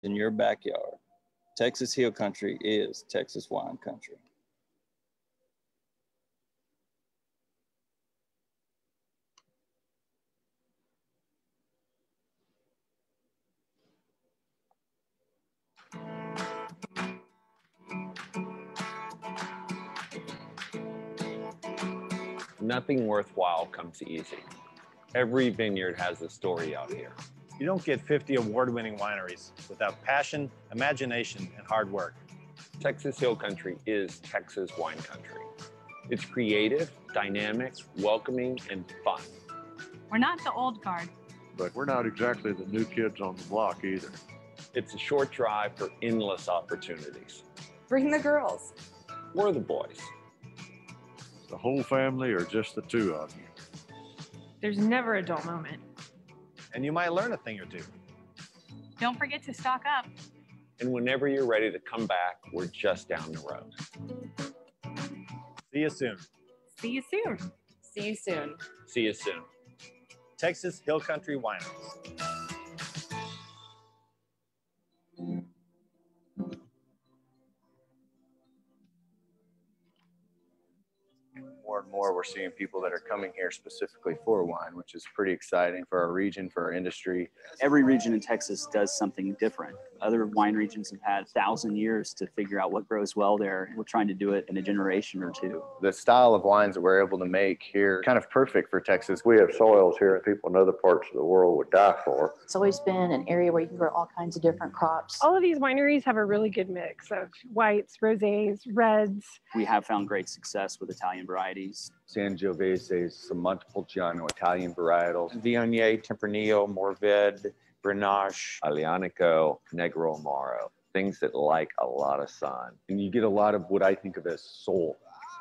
in your backyard. Texas Hill Country is Texas wine country. Nothing worthwhile comes easy. Every vineyard has a story out here. You don't get 50 award-winning wineries without passion, imagination, and hard work. Texas Hill Country is Texas wine country. It's creative, dynamic, welcoming, and fun. We're not the old guard. But we're not exactly the new kids on the block either. It's a short drive for endless opportunities. Bring the girls. Or the boys. The whole family or just the two of you? There's never a dull moment. And you might learn a thing or two. Don't forget to stock up. And whenever you're ready to come back, we're just down the road. See you soon. See you soon. See you soon. See you soon. Texas Hill Country Wineries. More and more, we're seeing people that are coming here specifically for wine, which is pretty exciting for our region, for our industry. Every region in Texas does something different. Other wine regions have had 1,000 years to figure out what grows well there. We're trying to do it in a generation or two. The style of wines that we're able to make here, kind of perfect for Texas. We have soils here that people in other parts of the world would die for. It's always been an area where you can grow all kinds of different crops. All of these wineries have a really good mix of whites, rosés, reds. We have found great success with Italian varieties. Sangiovese, some Montepulciano Italian varietals. Viognier, Tempranillo, Mourvèdre, Grenache, Aglianico, Negro Amaro, things that like a lot of sun. And you get a lot of what I think of as soul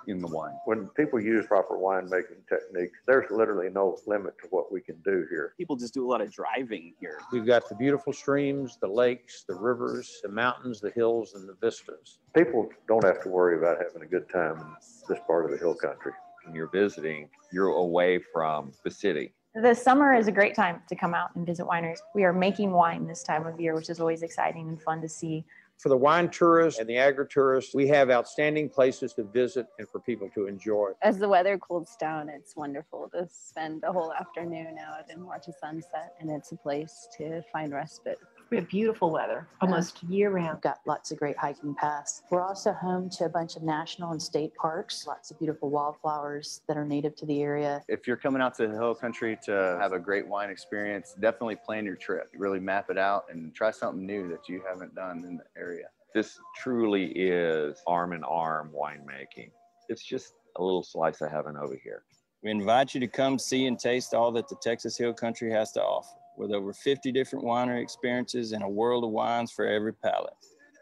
in the wine. When people use proper winemaking techniques, there's literally no limit to what we can do here. People just do a lot of driving here. We've got the beautiful streams, the lakes, the rivers, the mountains, the hills, and the vistas. People don't have to worry about having a good time in this part of the hill country. When you're visiting, you're away from the city. The summer is a great time to come out and visit wineries. We are making wine this time of year, which is always exciting and fun to see. For the wine tourists and the agri-tourists, we have outstanding places to visit and for people to enjoy. As the weather cools down, it's wonderful to spend a whole afternoon out and watch a sunset, and it's a place to find respite. We have beautiful weather, almost year-round. We've got lots of great hiking paths. We're also home to a bunch of national and state parks, lots of beautiful wildflowers that are native to the area. If you're coming out to the hill country to have a great wine experience, definitely plan your trip. Really map it out and try something new that you haven't done in the area. This truly is arm-in-arm winemaking. It's just a little slice of heaven over here. We invite you to come see and taste all that the Texas Hill Country has to offer. With over 50 different winery experiences and a world of wines for every palate.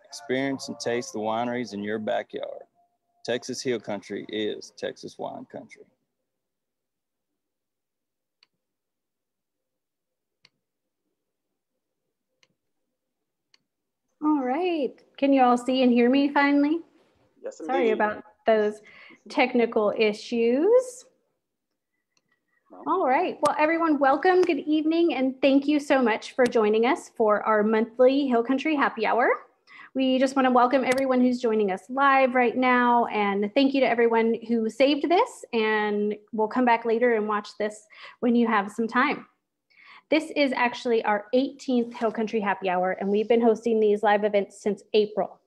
Experience and taste the wineries in your backyard. Texas Hill Country is Texas wine country. All right. Can you all see and hear me finally? Yes, indeed. Sorry about those technical issues. All right. Well, everyone, welcome. Good evening. And thank you so much for joining us for our monthly Hill Country Happy Hour. We just want to welcome everyone who's joining us live right now. And thank you to everyone who saved this and will come back later and watch this when you have some time. This is actually our 18th Hill Country Happy Hour, and we've been hosting these live events since April.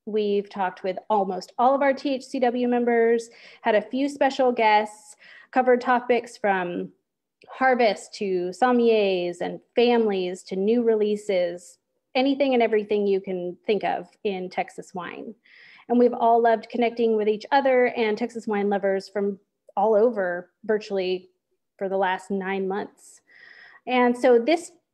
We've talked with almost all of our THCW members, had a few special guests, covered topics from harvest to sommeliers and families to new releases, anything and everything you can think of in Texas wine. And we've all loved connecting with each other and Texas wine lovers from all over virtually for the last 9 months. And so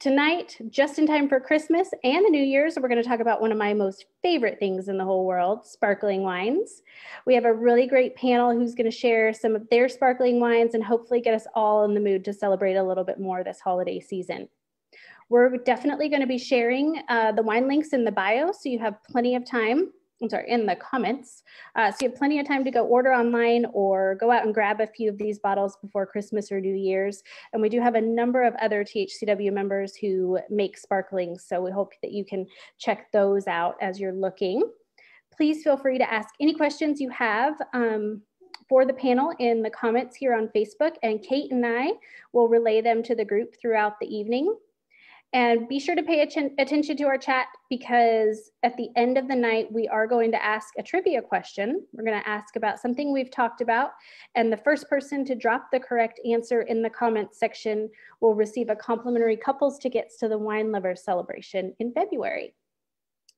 tonight, just in time for Christmas and the New Year's, we're going to talk about one of my most favorite things in the whole world, sparkling wines. We have a really great panel who's going to share some of their sparkling wines and hopefully get us all in the mood to celebrate a little bit more this holiday season. We're definitely going to be sharing the wine links in the bio, so you have plenty of time in the comments. So you have plenty of time to go order online or go out and grab a few of these bottles before Christmas or New Year's. And we do have a number of other THCW members who make sparklings. So we hope that you can check those out as you're looking. Please feel free to ask any questions you have for the panel in the comments here on Facebook, and Kate and I will relay them to the group throughout the evening. And be sure to pay attention to our chat, because at the end of the night, we are going to ask a trivia question. We're going to ask about something we've talked about, and the first person to drop the correct answer in the comments section will receive a complimentary couples tickets to the Wine Lovers Celebration in February.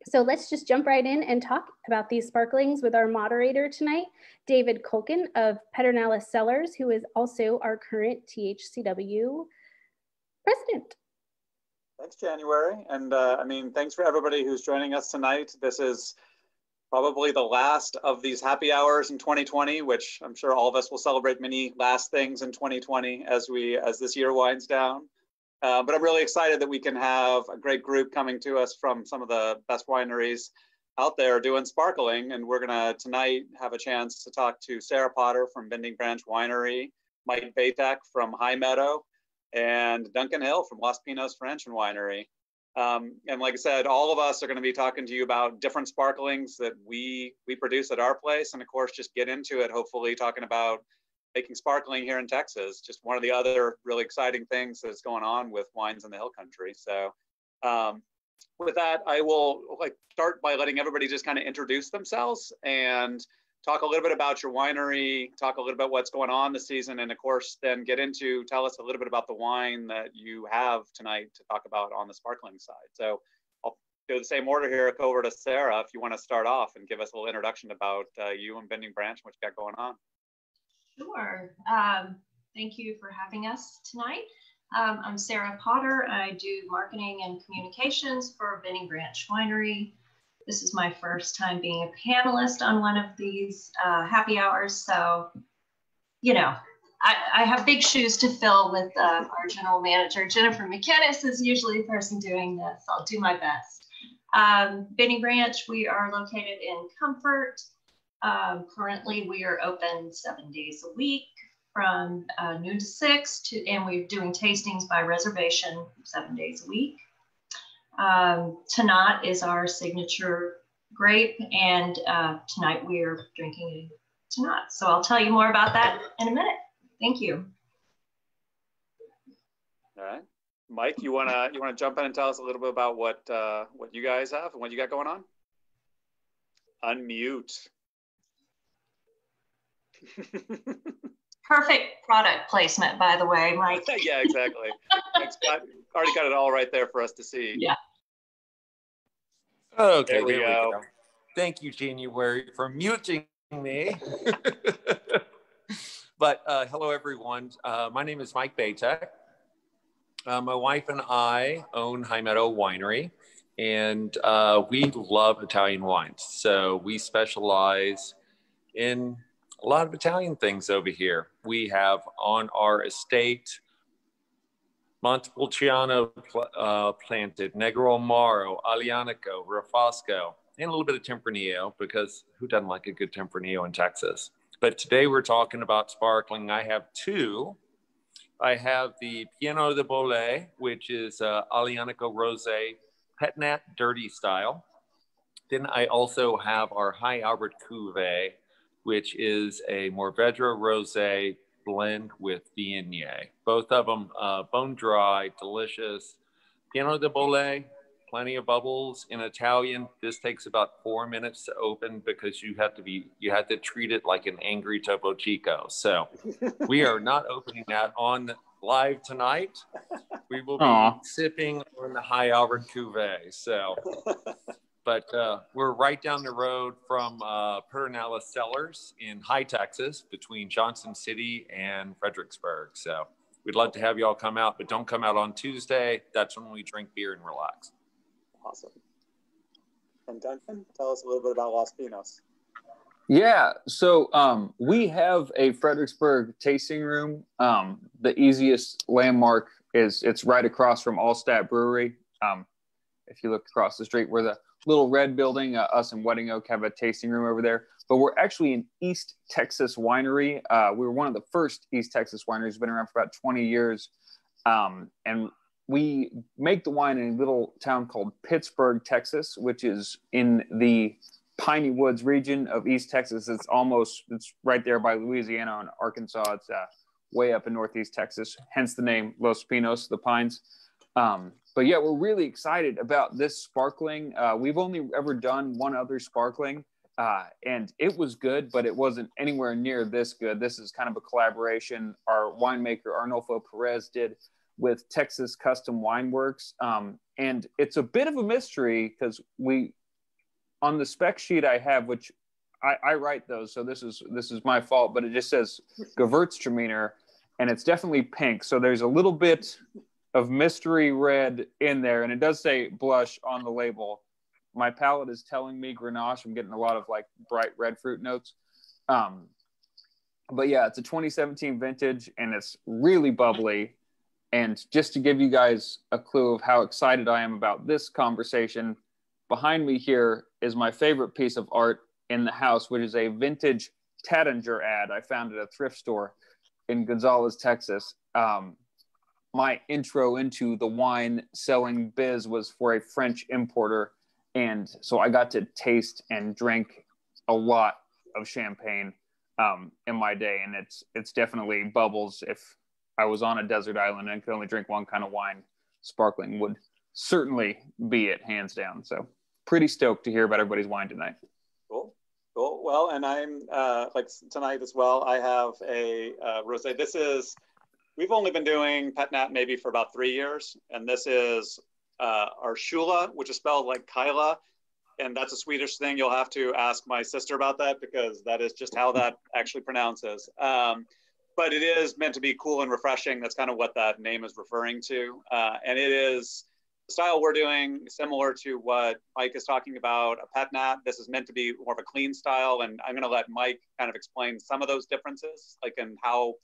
So let's just jump right in and talk about these sparklings with our moderator tonight, David Kuhlken of Pedernales Cellars, who is also our current THCW president. Thanks, January. And I mean, thanks for everybody who's joining us tonight. This is probably the last of these happy hours in 2020, which I'm sure all of us will celebrate many last things in 2020 as this year winds down. But I'm really excited that we can have a great group coming to us from some of the best wineries out there doing sparkling. And we're gonna tonight have a chance to talk to Sara Potter from Bending Branch Winery, Mike Batek from Meadow, and Duncan Hill from Los Pinos French and Winery. And like I said, all of us are gonna be talking to you about different sparklings that we produce at our place. And of course, just get into it, hopefully talking about making sparkling here in Texas, just one of the other really exciting things that's going on with wines in the Hill Country. So with that, I will start by letting everybody just kind of introduce themselves and talk a little bit about your winery, talk a little bit about what's going on this season, and of course, then tell us a little bit about the wine that you have tonight to talk about on the sparkling side. So I'll do the same order here, go over to Sara if you want to start off and give us a little introduction about you and Bending Branch and what you got going on. Sure. Thank you for having us tonight. I'm Sara Potter. I do marketing and communications for Bending Branch Winery. This is my first time being a panelist on one of these happy hours. So, you know, I have big shoes to fill with our general manager. Jennifer McKinnis is usually the person doing this. I'll do my best. Bending Branch, we are located in Comfort. Currently, we are open 7 days a week from noon to 6, and we're doing tastings by reservation 7 days a week. Tannat is our signature grape, and tonight we're drinking Tannat. So I'll tell you more about that in a minute. Thank you. All right, Mike, you wanna jump in and tell us a little bit about what you guys have and what you got going on? Unmute. Perfect product placement, by the way, Mike. Yeah, exactly. Already got it all right there for us to see. Yeah. Okay, there we go. Thank you, January, for muting me. But hello, everyone. My name is Mike Batek. My wife and I own Meadow Winery, and we love Italian wines. So we specialize in a lot of Italian things over here. We have on our estate Montepulciano planted, Negro Amaro, Aglianico, Rafosco, and a little bit of Tempranillo, because who doesn't like a good Tempranillo in Texas? But today we're talking about sparkling. I have two. I have the Piano de Bolé, which is Aglianico Rosé, Petnat Dirty Style. Then I also have our High Albert Cuvée, which is a Mourvedre Rosé blend with Viognier. Both of them bone dry, delicious. Piano de Bolé, plenty of bubbles. In Italian, this takes about 4 minutes to open because you have to treat it like an angry Topo Chico. So we are not opening that on live tonight. We will be sipping on the High Albert Cuvée. So. But we're right down the road from Pedernales Cellars in High Texas, between Johnson City and Fredericksburg. So we'd love to have you all come out, but don't come out on Tuesday. That's when we drink beer and relax. Awesome. And Duncan, tell us a little bit about Los Pinos. Yeah, so we have a Fredericksburg tasting room. The easiest landmark is it's right across from Allstat Brewery. If you look across the street where the little red building. Us and Wedding Oak have a tasting room over there, but we're actually an East Texas winery. We were one of the first East Texas wineries, been around for about 20 years. And we make the wine in a little town called Pittsburgh, Texas, which is in the Piney Woods region of East Texas. It's right there by Louisiana and Arkansas. It's way up in Northeast Texas, hence the name Los Pinos, the pines. But yeah, we're really excited about this sparkling. We've only ever done one other sparkling, and it was good, but it wasn't anywhere near this good. This is kind of a collaboration our winemaker Arnolfo Perez did with Texas Custom Wine Works. And it's a bit of a mystery because on the spec sheet I have, which I write those, so this is my fault, but it just says Gewürztraminer, and it's definitely pink. So there's a little bit of mystery red in there, and it does say blush on the label. My palate is telling me Grenache. I'm getting a lot of like bright red fruit notes. But yeah, it's a 2017 vintage, and it's really bubbly. And just to give you guys a clue of how excited I am about this conversation, behind me here is my favorite piece of art in the house, which is a vintage Taittinger ad I found at a thrift store in Gonzales, Texas. My intro into the wine selling biz was for a French importer. And so I got to taste and drink a lot of champagne in my day. And it's definitely bubbles. If I was on a desert island and could only drink one kind of wine, sparkling would certainly be it, hands down. So pretty stoked to hear about everybody's wine tonight. Cool. Well, and I'm like tonight as well, I have a rosé. We've only been doing Pet Nat maybe for about 3 years. And this is our Shula, which is spelled like Kyla. And that's a Swedish thing. You'll have to ask my sister about that because that is just how that actually pronounces. But it is meant to be cool and refreshing. That's kind of what that name is referring to. And it is the style we're doing similar to what Mike is talking about, a Pet Nat. This is meant to be more of a clean style. And I'm going to let Mike kind of explain some of those differences, like in how,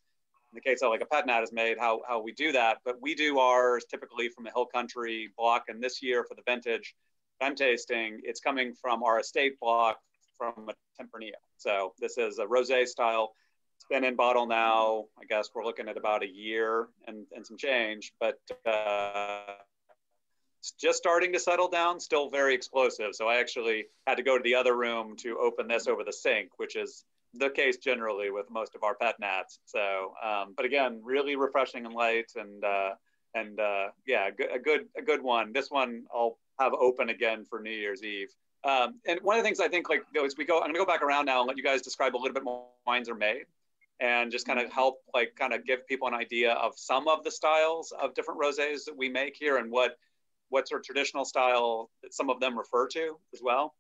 in the case of like a Pet Nat is made, how we do that. But we do ours typically from the Hill Country block. And this year for the vintage I'm tasting, it's coming from our estate block from a Tempranillo. So this is a rosé style. It's been in bottle now, I guess we're looking at about a year and some change, but it's just starting to settle down, still very explosive. So I actually had to go to the other room to open this over the sink, which is the case generally with most of our Pet Nats. So, but again, really refreshing and light, and yeah, a good one. This one I'll have open again for New Year's Eve. And one of the things I think, like, as we go, I'm gonna go back around now and let you guys describe a little bit more wines are made, and just kind of help, like, kind of give people an idea of some of the styles of different rosés that we make here and what sort of traditional style that some of them refer to as well.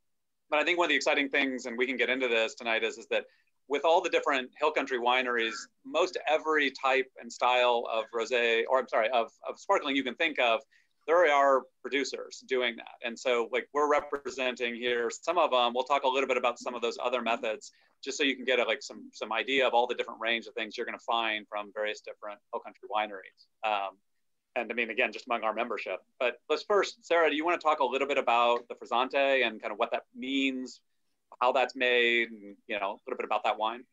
But I think one of the exciting things, and we can get into this tonight, is that with all the different Hill Country wineries, most every type and style of rosé, or I'm sorry, of sparkling you can think of, there are producers doing that. And so, like, we're representing here some of them. We'll talk a little bit about some of those other methods, just so you can get like some idea of all the different range of things you're going to find from various different Hill Country wineries. And I mean, again, just among our membership. But let's first, Sarah, do you want to talk a little bit about the Frizzante and kind of what that means, how that's made, and, you know, a little bit about that wine?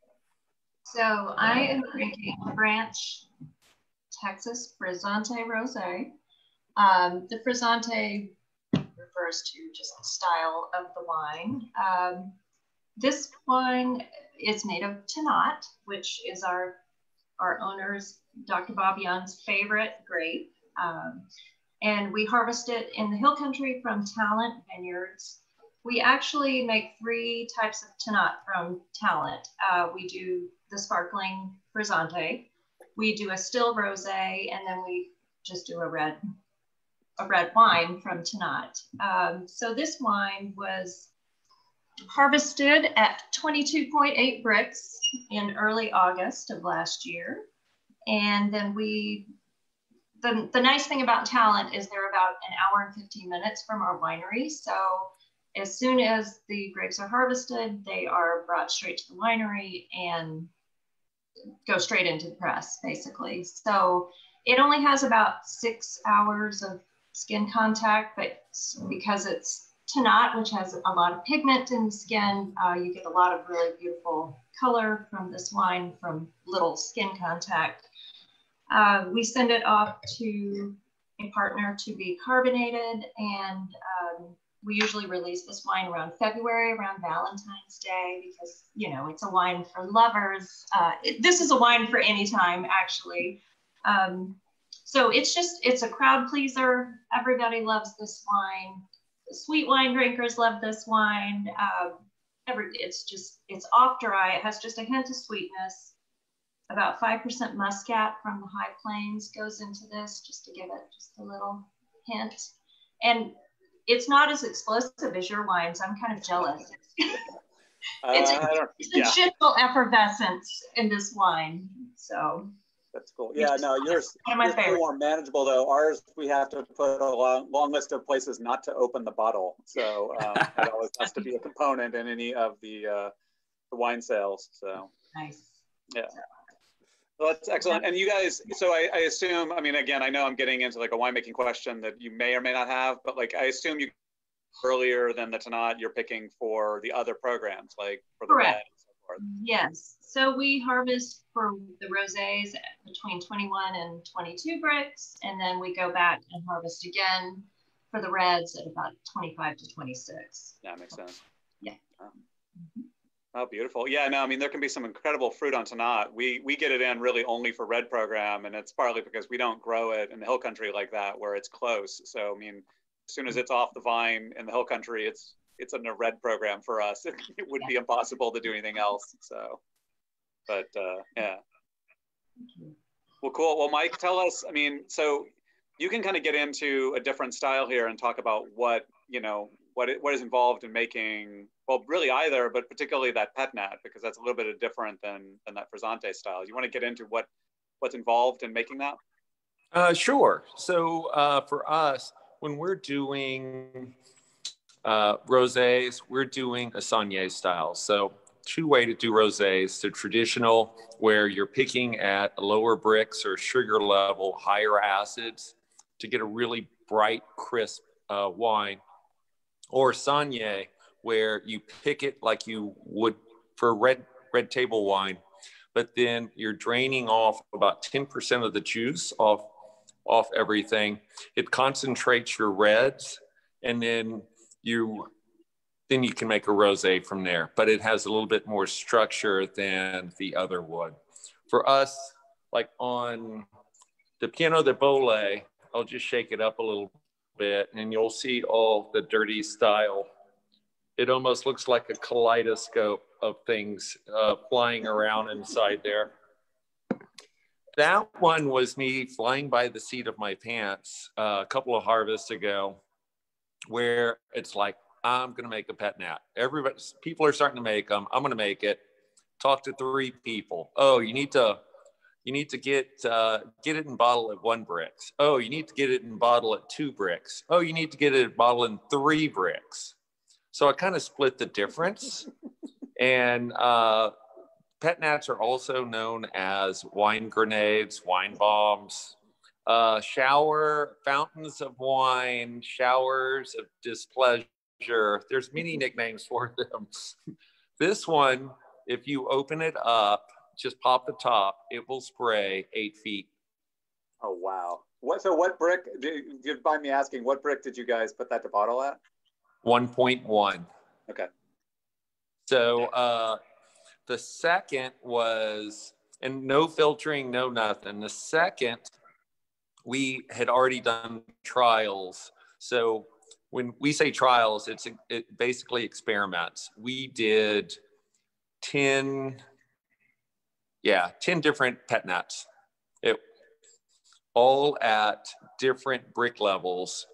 So I am drinking Branch Texas Frizzante Rosé. The Frizzante refers to just the style of the wine. This wine is made of Tannat, which is our owner's, Dr. Bob Young's favorite grape. And we harvest it in the Hill Country from Talent Vineyards. We actually make 3 types of Tannat from Talent. We do the sparkling Frizzante, we do a still rosé, and then we just do a red wine from Tannat. So this wine was harvested at 22.8 bricks in early August of last year. And then the nice thing about Talent is they're about an hour and 15 minutes from our winery. So as soon as the grapes are harvested, they are brought straight to the winery and go straight into the press, basically. So it only has about 6 hours of skin contact, but because it's Tannat, which has a lot of pigment in the skin. You get a lot of really beautiful color from this wine from little skin contact. We send it off to a partner to be carbonated, and we usually release this wine around February, around Valentine's Day, because, you know, it's a wine for lovers. This is a wine for any time, actually. So it's a crowd pleaser. Everybody loves this wine. The sweet wine drinkers love this wine. It's off dry. It has just a hint of sweetness. About 5% muscat from the high plains goes into this, just to give it just a little hint. And it's not as explosive as your wines. I'm kind of jealous. It's a gentle effervescence in this wine. So that's cool. Yeah, no, yours is more manageable though. Ours, we have to put a long list of places not to open the bottle. So that always has to be a component in any of the wine sales. So nice. Yeah. Well, that's excellent. And you guys, so I assume, I mean, again, I know I'm getting into like a winemaking question that you may or may not have, but like, I assume you earlier than the Tannat, you're picking for the other programs, like for the red and so forth. Yes. So we harvest for the rosés between 21 and 22 bricks, and then we go back and harvest again for the reds at about 25 to 26. That makes sense. Yeah. Oh, beautiful. Yeah, no, I mean, there can be some incredible fruit on Tannat. We get it in really only for red program, and it's partly because we don't grow it in the hill country like that, where it's close. So, I mean, as soon as it's off the vine in the hill country, it's in a red program for us. It would be impossible to do anything else. So, but yeah. Well, cool. Well, Mike, tell us, I mean, so you can kind of get into a different style here and talk about what, you know, what is involved in making, well, really either, but particularly that pet nat, because that's a little bit different than that Frizzante style. You want to get into what's involved in making that? Sure. So for us, when we're doing rosés, we're doing a Saunier style. So two ways to do rosés: the traditional, where you're picking at lower bricks or sugar level, higher acids to get a really bright, crisp wine, or Saunier, where you pick it like you would for red table wine, but then you're draining off about 10% of the juice off everything. It concentrates your reds, and then you can make a rosé from there, but it has a little bit more structure than the other would. For us, like on the Piano de Bole, I'll just shake it up a little bit and you'll see all the dirty style. It almost looks like a kaleidoscope of things flying around inside there. That one was me flying by the seat of my pants a couple of harvests ago, where it's like, I'm going to make a pet nat. People are starting to make them. I'm going to make it. Talk to 3 people. Oh, you need to get it in bottle at 1 bricks. Oh, you need to get it in bottle at 2 bricks. Oh, you need to get it in bottle in 3 bricks. So I kind of split the difference. And pet nats are also known as wine grenades, wine bombs, shower, fountains of wine, showers of displeasure. There's many nicknames for them. This one, if you open it up, just pop the top, it will spray 8 feet. Oh, wow. What brick, do you mind me asking, what brick did you guys put that to bottle at? 1.1. Okay. So the second was, and no filtering, no nothing. The second, we had already done trials. So when we say trials, it basically experiments. We did 10 different pet nats, all at different brick levels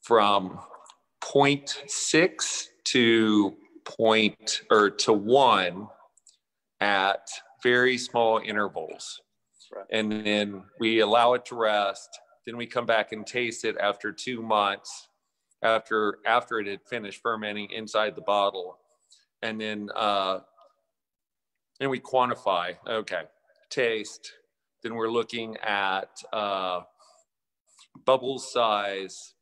from 0.6 to 1 at very small intervals. Right. And then we allow it to rest. Then we come back and taste it after 2 months after it had finished fermenting inside the bottle. And then we quantify, okay, taste. Then we're looking at bubble size,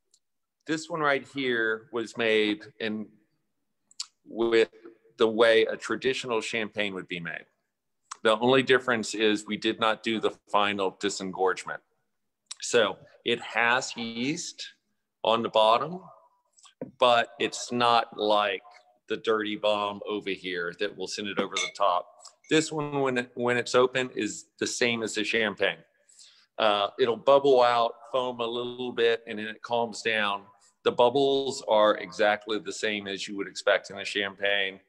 this one right here was made with the way a traditional champagne would be made. The only difference is we did not do the final disengorgement. So it has yeast on the bottom, but it's not like the dirty bomb over here that will send it over the top. This one, when it's open, is the same as the champagne. It'll bubble out, foam a little bit, and then it calms down. The bubbles are exactly the same as you would expect in a champagne.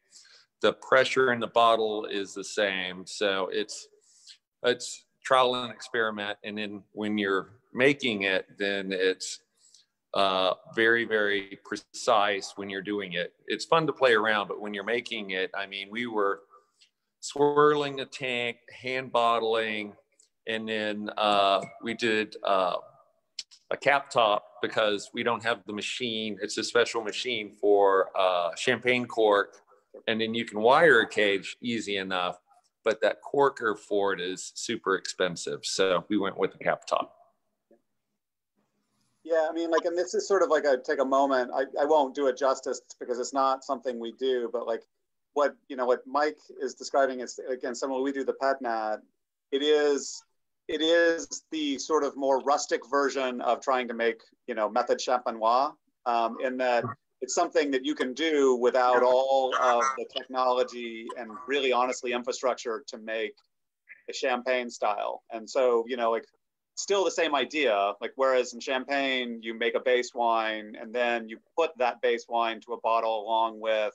The pressure in the bottle is the same. So it's trial and experiment. And then when you're making it, then it's very, very precise when you're doing it. It's fun to play around, but when you're making it, I mean, we were swirling a tank, hand bottling, and then we did a cap top because we don't have the machine. It's a special machine for champagne cork. And then you can wire a cage easy enough, but that corker for it is super expensive. So we went with the cap top. Yeah, I mean, like, and this is sort of like take a moment. I won't do it justice because it's not something we do, but like what Mike is describing is, again, similar. We do the Pedernales. It is the sort of more rustic version of trying to make, method champenois, in that it's something that you can do without all of the technology and really honestly infrastructure to make a champagne style. And so, like, still the same idea, like, whereas in champagne, you make a base wine and then you put that base wine to a bottle along with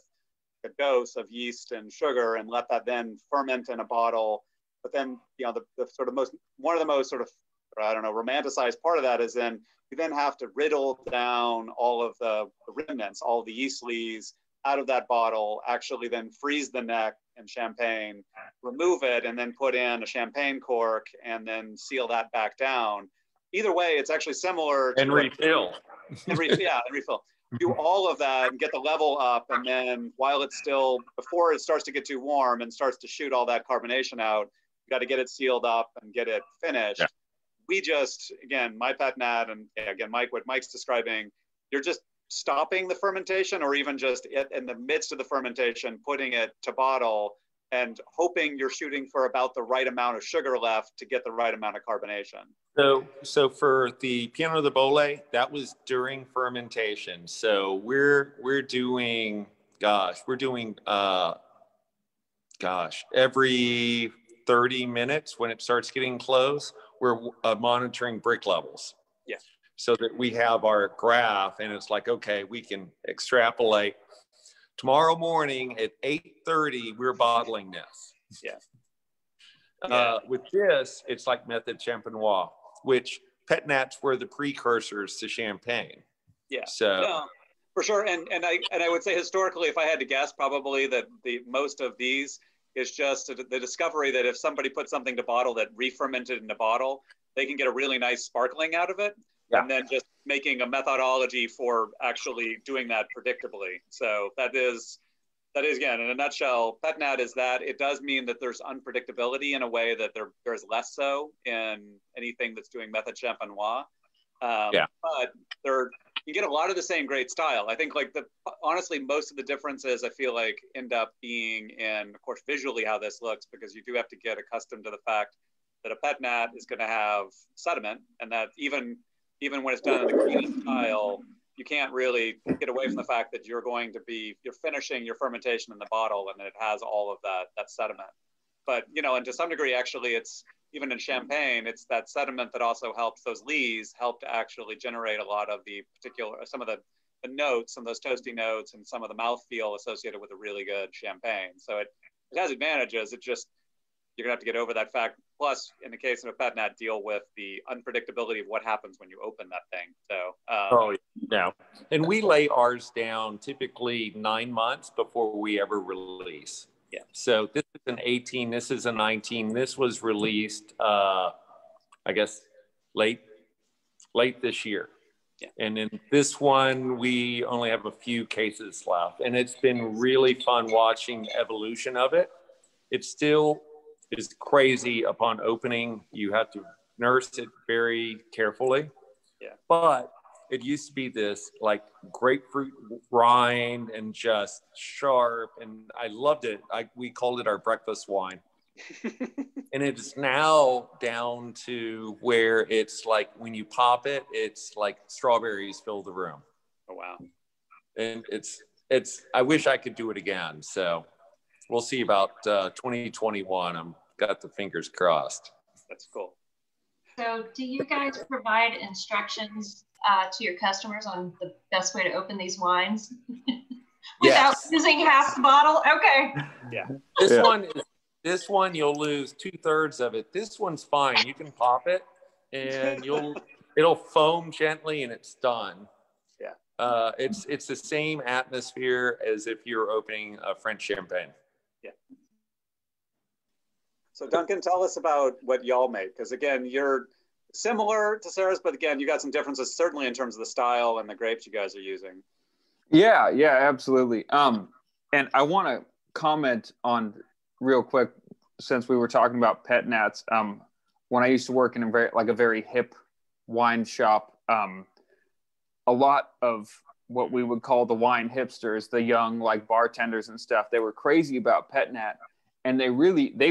a dose of yeast and sugar and let that then ferment in a bottle. But then, the sort of one of the most sort of, romanticized part of that is then you then have to riddle down all of the remnants, all the yeast lees out of that bottle, actually then freeze the neck in champagne, remove it, and then put in a champagne cork and then seal that back down. Either way, it's actually similar to— And refill. And refill. Do all of that and get the level up, and then while it's still, before it starts to get too warm and starts to shoot all that carbonation out, you got to get it sealed up and get it finished. Yeah. We just, again, my Pedernales, and again, Mike, what Mike's describing, you're just stopping the fermentation, or even just in the midst of the fermentation, putting it to bottle and hoping you're shooting for about the right amount of sugar left to get the right amount of carbonation. So for the Piano de Bole, that was during fermentation. So we're doing every 30 minutes when it starts getting close, we're monitoring brick levels. Yeah. So that we have our graph, and it's like, okay, we can extrapolate. Tomorrow morning at 8:30, we're bottling this. Yeah. With this, it's like method champenois, which Pedernales were the precursors to champagne. Yeah. So no, for sure. And I would say historically, if I had to guess, probably that the most of these is just the discovery that if somebody put something to bottle that re-fermented in a bottle, they can get a really nice sparkling out of it. Yeah. And then just making a methodology for actually doing that predictably. So that is again, in a nutshell, Pedernales is that. It does mean that there's unpredictability in a way that there's less so in anything that's doing method champenois. But you get a lot of the same great style. I think, like, honestly, most of the differences I feel like end up being in, of course, visually how this looks, because you do have to get accustomed to the fact that a Pedernales is going to have sediment, and that even when it's done in the green style, you can't really get away from the fact that you're finishing your fermentation in the bottle, and it has all of that sediment. But, and to some degree, actually, it's even in champagne, it's that sediment that also helps those lees help to actually generate a lot of the some of the notes, some of those toasty notes, and some of the mouthfeel associated with a really good champagne. So it has advantages. It just, you're gonna have to get over that fact. Plus, in the case of a Pedernales, deal with the unpredictability of what happens when you open that thing. So, yeah. And we lay ours down typically 9 months before we ever release. Yeah. So this is an 18, this is a 19. This was released, I guess, late this year. Yeah. And in this one, we only have a few cases left. And it's been really fun watching the evolution of it. It still is crazy upon opening. You have to nurse it very carefully. Yeah. But it used to be this like grapefruit rind and just sharp, and I loved it. We called it our breakfast wine. And it is now down to where it's like when you pop it, it's like strawberries fill the room. Oh wow. And it's I wish I could do it again. So we'll see about 2021. I'm got the fingers crossed. That's cool. So do you guys provide instructions to your customers on the best way to open these wines without using half the bottle? Okay. Yeah. This one you'll lose 2/3 of it. This one's fine. You can pop it and it'll foam gently and it's done. Yeah. It's the same atmosphere as if you're opening a French champagne. Yeah. So Duncan, tell us about what y'all make, because again, you're similar to Sara's, but again, you got some differences certainly in terms of the style and the grapes you guys are using. Yeah, absolutely. And I want to comment on real quick, since we were talking about pet nats. When I used to work in a very hip wine shop, a lot of what we would call the wine hipsters, the young like bartenders and stuff, they were crazy about pet nat. And they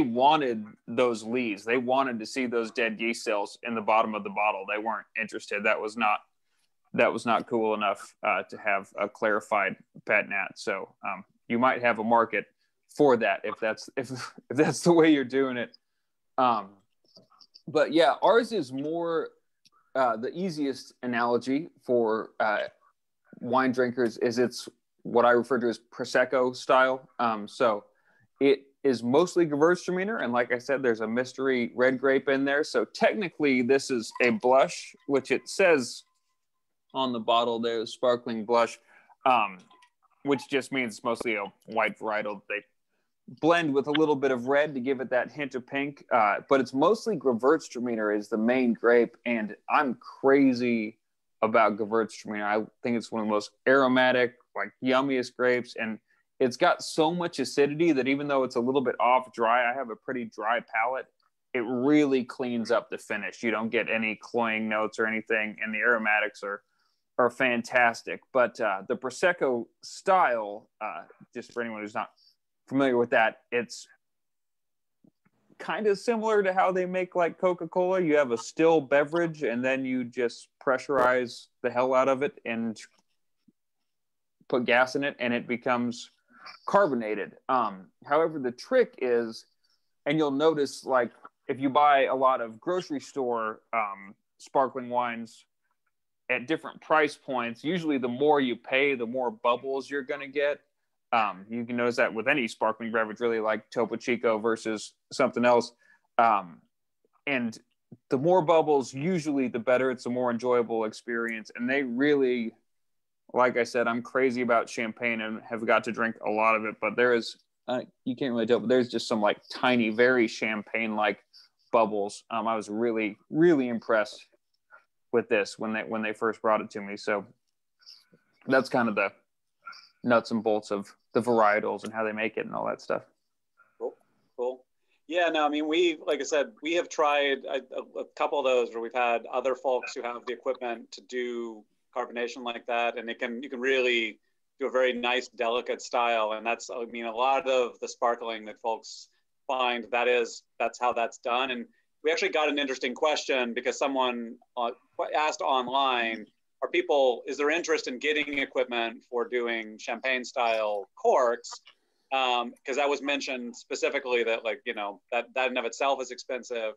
wanted those lees. They wanted to see those dead yeast cells in the bottom of the bottle. They weren't interested. That was not cool enough to have a clarified pet nat. So you might have a market for that if that's the way you're doing it. But yeah, ours is more the easiest analogy for wine drinkers is it's what I refer to as Prosecco style. So it is mostly Gewürztraminer, and like I said, there's a mystery red grape in there. So technically, this is a blush, which it says on the bottle there's sparkling blush, which just means it's mostly a white varietal. They blend with a little bit of red to give it that hint of pink, but it's mostly Gewürztraminer is the main grape, and I'm crazy about Gewürztraminer. I think it's one of the most aromatic, like yummiest grapes, and it's got so much acidity that even though it's a little bit off dry, I have a pretty dry palate, it really cleans up the finish. You don't get any cloying notes or anything, and the aromatics are fantastic. But the Prosecco style, just for anyone who's not familiar with that, it's kind of similar to how they make like Coca-Cola. You have a still beverage, and then you just pressurize the hell out of it and put gas in it, and it becomes carbonated. However, the trick is, and you'll notice, like if you buy a lot of grocery store sparkling wines at different price points, usually the more you pay, the more bubbles you're going to get. You can notice that with any sparkling beverage, really, like Topo Chico versus something else. And the more bubbles, usually the better. It's a more enjoyable experience. And they really, like I said, I'm crazy about champagne and have got to drink a lot of it, but there is, you can't really tell, but there's just some like tiny, very champagne-like bubbles. I was really, really impressed with this when they first brought it to me. So that's kind of the nuts and bolts of the varietals and how they make it and all that stuff. Cool. Yeah, no, I mean, like I said, we have tried a couple of those where we've had other folks who have the equipment to do carbonation like that, and you can really do a very nice, delicate style. And that's, I mean, a lot of the sparkling that folks find, that's how that's done. And we actually got an interesting question because someone asked online, is there interest in getting equipment for doing champagne style corks? Because that was mentioned specifically that, like, you know, that in and of itself is expensive.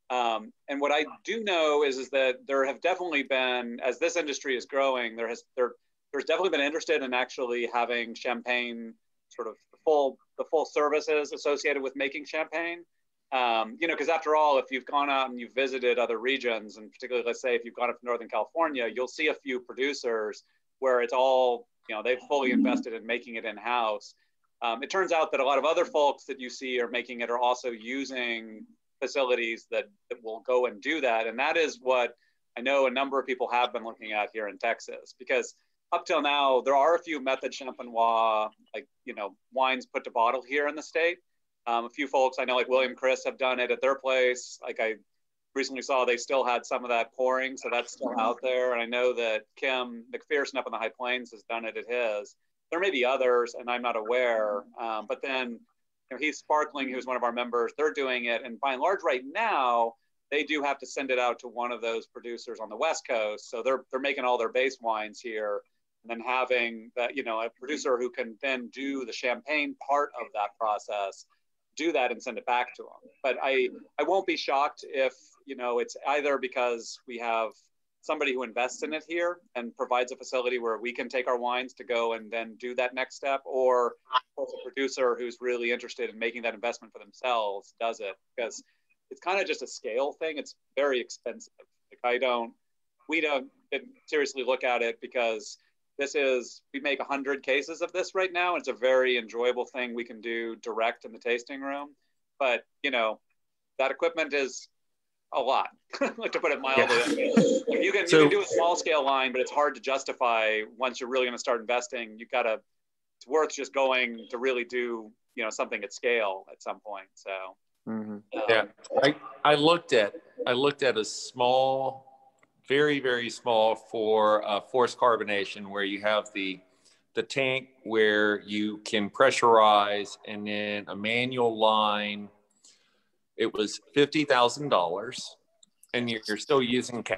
And what I do know is that there have definitely been, as this industry is growing, there's definitely been interested in actually having champagne sort of the full services associated with making champagne. You know, because after all, if you've gone out and you've visited other regions, and particularly, let's say, if you've gone up to Northern California, you'll see a few producers where it's all, you know, they've fully invested in making it in-house. It turns out that a lot of other folks that you see are making it are also using facilities that will go and do that. And that is what I know a number of people have been looking at here in Texas, because up till now, there are a few method champenois, like, you know, wines put to bottle here in the state. A few folks I know, like William Chris, have done it at their place. Like recently saw they still had some of that pouring, so that's still out there. And I know that Kim McPherson up in the High Plains has done it at his. There may be others, and I'm not aware. But then, Heath Sparkling, who's one of our members, they're doing it. And by and large, right now, they do have to send it out to one of those producers on the West Coast. So they're making all their base wines here, and then having that, a producer who can then do the champagne part of that process, do that and send it back to them. But I won't be shocked if, it's either because we have somebody who invests in it here and provides a facility where we can take our wines to go and then do that next step, or a producer who's really interested in making that investment for themselves does it, because it's kind of just a scale thing. It's very expensive. Like we don't seriously look at it, because we make 100 cases of this right now. It's a very enjoyable thing we can do direct in the tasting room. But, that equipment is a lot, like, to put it mildly. Yeah. You can do a small scale line, but it's hard to justify once you're really going to start investing. It's worth just going to really do, something at scale at some point. So, yeah, I looked at a small, very, very small for forced carbonation, where you have the tank where you can pressurize, and then a manual line. It was $50,000, and you're still using cash.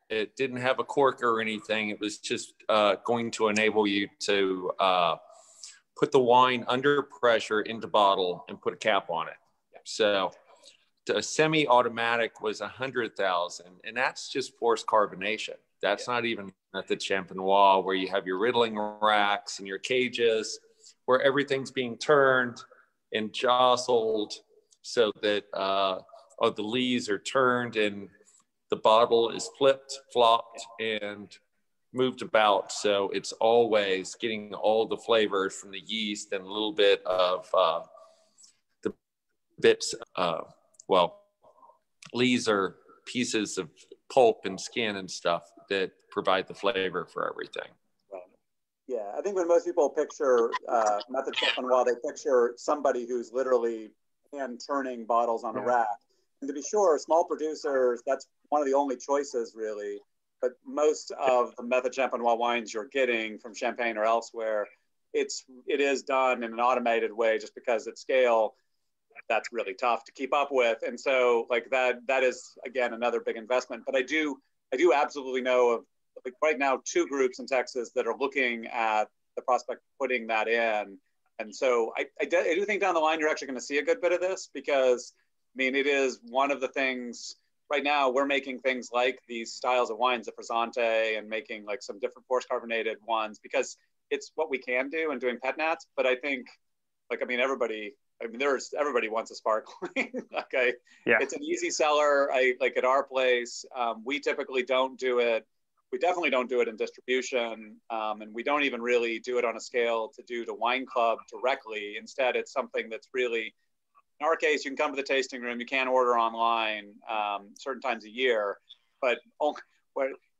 It didn't have a cork or anything. It was just going to enable you to put the wine under pressure into bottle and put a cap on it. So the semi-automatic was $100,000, and that's just forced carbonation. That's not even at the Champenois, where you have your riddling racks and your cages, where everything's being turned and jostled, so that the lees are turned and the bottle is flipped, flopped, and moved about. So it's always getting all the flavors from the yeast and a little bit of the bits. Lees are pieces of pulp and skin and stuff that provide the flavor for everything. Yeah, I think when most people picture method Champenois, they picture somebody who's literally hand turning bottles on a rack. And to be sure, small producers, that's one of the only choices really. But most of the method Champenois wines you're getting from Champagne or elsewhere, it is done in an automated way, just because at scale, that's really tough to keep up with. And so, like, that is, again, another big investment. But I do absolutely know of, like, right now, 2 groups in Texas that are looking at the prospect of putting that in. And so I do think down the line, you're actually going to see a good bit of this, because, it is one of the things right now. We're making things like these styles of wines, the Frizzante, and making like some different forced carbonated ones, because it's what we can do and doing pet nats. But I think, everybody wants a sparkling. It's an easy seller. Like at our place, we typically don't do it. We definitely don't do it in distribution, and we don't even really do it on a scale to do to wine club directly. Instead, it's something that's really, in our case, you can come to the tasting room, you can order online certain times a year, but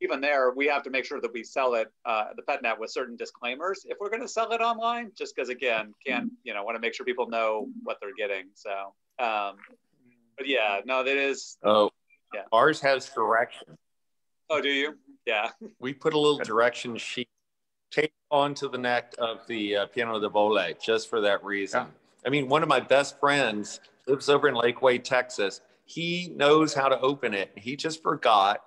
even there, we have to make sure that we sell it, the pet net, with certain disclaimers if we're going to sell it online, just because, again, want to make sure people know what they're getting. So, but yeah, no, that is. Oh, yeah. Ours has directions. Oh, do you? Yeah. We put a little direction sheet taped onto the neck of the Piano de Vole just for that reason. Yeah. One of my best friends lives over in Lakeway, Texas. He knows how to open it. He just forgot,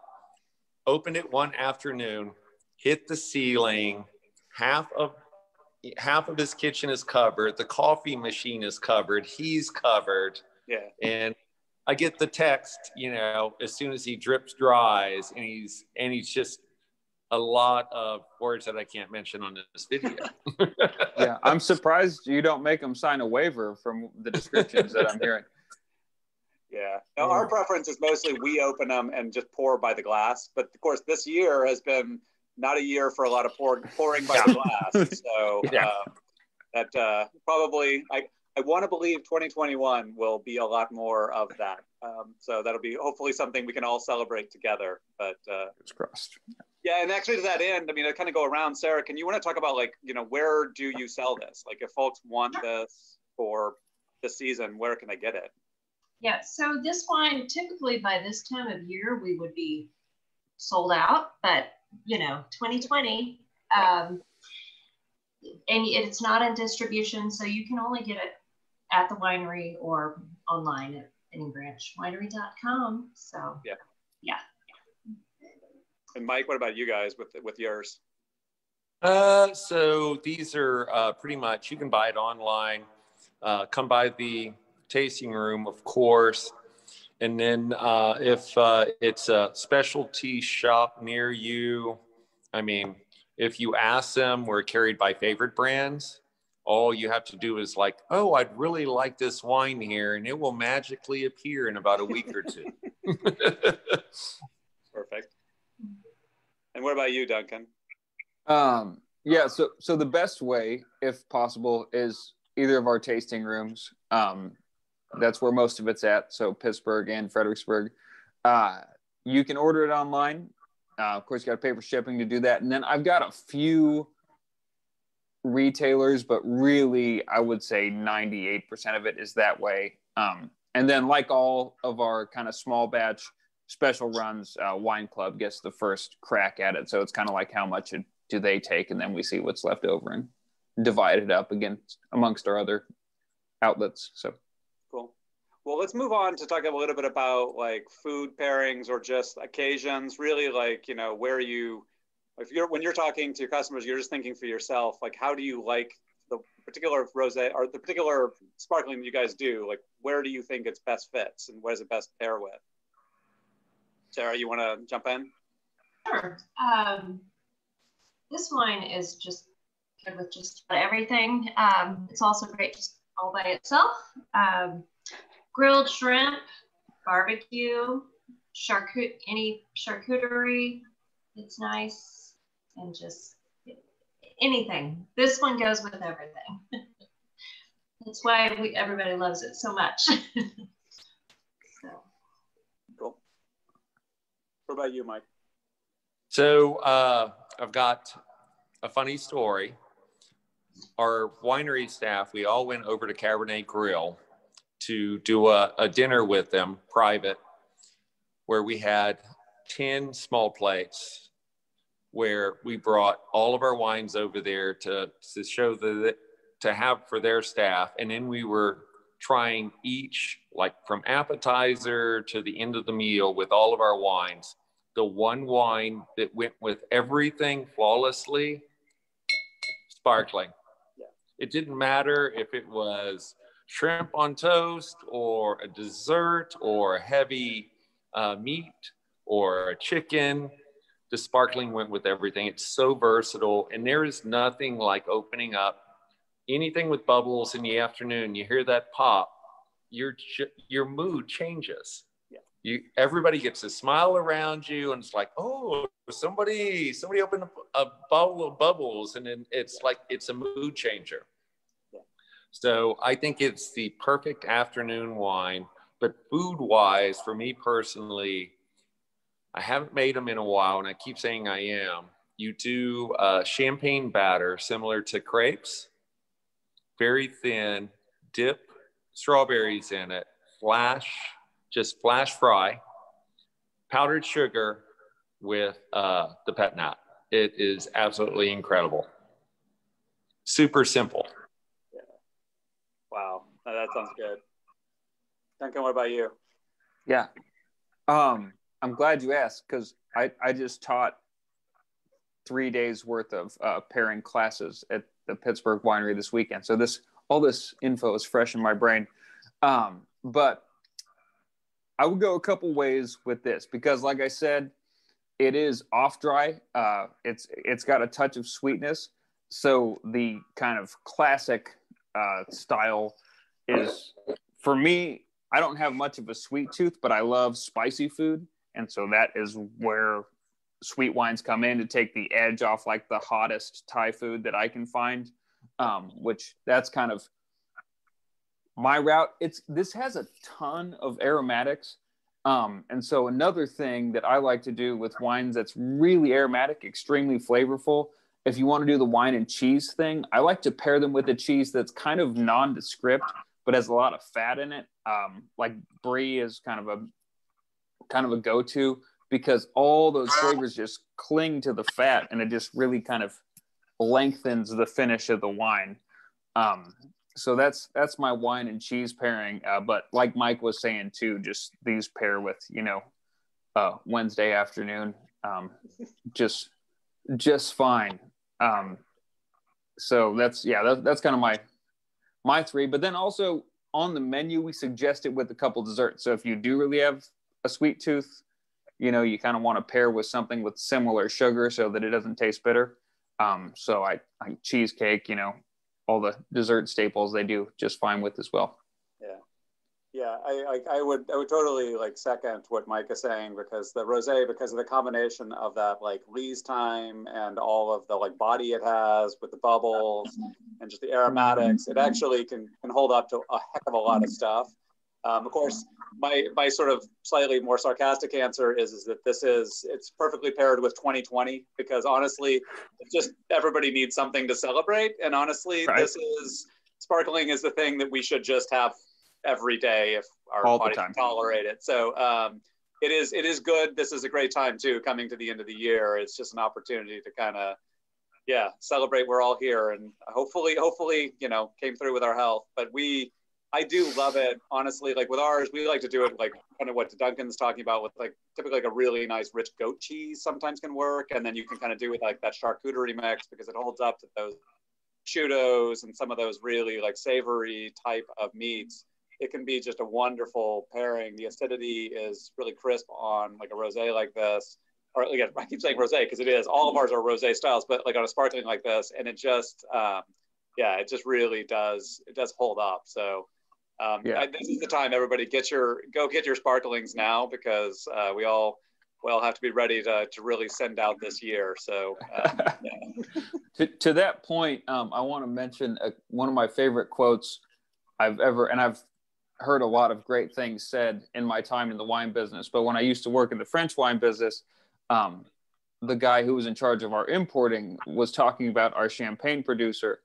opened it one afternoon, hit the ceiling. Half of his kitchen is covered. The coffee machine is covered. He's covered. Yeah. And I get the text, as soon as he drips dries, and he's just a lot of words that I can't mention on this video. Yeah, I'm surprised you don't make him sign a waiver from the descriptions that I'm hearing. Yeah, no, our preference is mostly we open them and just pour by the glass. But of course, this year has been not a year for a lot of pouring by the glass. So that probably, I want to believe 2021 will be a lot more of that. So that'll be hopefully something we can all celebrate together. But it's crossed. Yeah, and actually to that end, I kind of go around. Sarah, can you want to talk about, like, where do you sell this? Like, if folks want this for the season, where can they get it? Yeah, so this wine, typically by this time of year, we would be sold out, but 2020, and it's not in distribution, so you can only get it at the winery or online at vineyardswinery.com. So yeah. And Mike, what about you guys with yours? So these are pretty much, you can buy it online, come by the tasting room, of course. And then if it's a specialty shop near you, I mean, if you ask them, we're carried by favorite brands. All you have to do is like, oh, I'd really like this wine here, and it will magically appear in about a week or two. Perfect. And what about you, Duncan? Yeah, so the best way, if possible, is either of our tasting rooms. That's where most of it's at. So Pittsburgh and Fredericksburg. You can order it online. Of course, you got to pay for shipping to do that. And then I've got a few retailers, but really, I would say 98% of it is that way. And then, like all of our kind of small batch special runs, Wine Club gets the first crack at it. So it's kind of like how much do they take, and then we see what's left over and divide it up amongst our other outlets. So cool. Well, let's move on to talk a little bit about like food pairings or just occasions. Really, like where when you're talking to your customers, you're just thinking for yourself, like how do you like the particular rosé or the particular sparkling that you guys do? Like where do you think it's best fits, and what does it best pair with? Sara, you want to jump in? Sure. This wine is just good with just about everything. It's also great just all by itself. Grilled shrimp, barbecue, any charcuterie, it's nice, and just anything. This one goes with everything. That's why everybody loves it so much. Cool. What about you, Mike? So I've got a funny story. Our winery staff, we all went over to Cabernet Grill to do a dinner with them, private, where we had 10 small plates, where we brought all of our wines over there to show to have for their staff. And then we were trying each, like from appetizer to the end of the meal with all of our wines. The one wine that went with everything flawlessly, sparkling. Yeah. It didn't matter if it was shrimp on toast or a dessert or a heavy meat or a chicken. The sparkling went with everything. It's so versatile, and there is nothing like opening up anything with bubbles in the afternoon. You hear that pop, your mood changes. Everybody gets a smile around you, and it's like, oh, somebody opened a bottle of bubbles, and then it's like it's a mood changer. Yeah. So I think it's the perfect afternoon wine. But food-wise, for me personally, I haven't made them in a while, and I keep saying I am. You do champagne batter similar to crepes, very thin, dip strawberries in it, just flash fry, powdered sugar with the pet nat. It is absolutely incredible. Super simple. Yeah. Wow, that sounds good. Duncan, what about you? Yeah. I'm glad you asked, because I just taught 3 days worth of pairing classes at the Pittsburgh Winery this weekend. So all this info is fresh in my brain. But I would go a couple ways with this, because like I said, it is off dry. It's got a touch of sweetness. So the kind of classic style is, for me, I don't have much of a sweet tooth, but I love spicy food. And so that is where sweet wines come in to take the edge off like the hottest Thai food that I can find, which that's kind of my route. This has a ton of aromatics. And so another thing that I like to do with wines that's really aromatic, extremely flavorful, if you want to do the wine and cheese thing, I like to pair them with a cheese that's kind of nondescript, but has a lot of fat in it. Like brie is kind of a go-to because all those flavors just cling to the fat, and it just really kind of lengthens the finish of the wine. So that's my wine and cheese pairing. But like Mike was saying too, just these pair with, Wednesday afternoon, just fine. So that's kind of my three. But then also on the menu, we suggest it with a couple desserts. So if you do really have a sweet tooth, you kind of want to pair with something with similar sugar so that it doesn't taste bitter. So I cheesecake, all the dessert staples they do just fine with as well. Yeah, I would totally second what Mike is saying, because the rosé, because of the combination of that lees time and all of the body it has with the bubbles and just the aromatics, it actually can hold up to a heck of a lot of stuff. Of course, my sort of slightly more sarcastic answer is that it's perfectly paired with 2020, because honestly, it's just everybody needs something to celebrate, and honestly, sparkling is the thing that we should just have every day if our body can tolerate it. So it is good. This is a great time too, coming to the end of the year. It's just an opportunity to kind of celebrate. We're all here, and hopefully came through with our health. But I do love it, honestly. With ours, we like to do it kind of what Duncan's talking about with typically a really nice rich goat cheese sometimes can work, and then you can kind of do with that charcuterie mix, because it holds up to those prosciuttos and some of those really savory type of meats. It can be just a wonderful pairing. The acidity is really crisp on a rosé like this, or again, I keep saying rosé because it is. All of ours are rosé styles, but on a sparkling like this, and it just, it just really does. It does hold up. So this is the time, everybody, go get your sparklings now, because we all have to be ready to really send out this year. So to that point, I want to mention one of my favorite quotes I've heard a lot of great things said in my time in the wine business. But when I used to work in the French wine business, the guy who was in charge of our importing was talking about our champagne producer.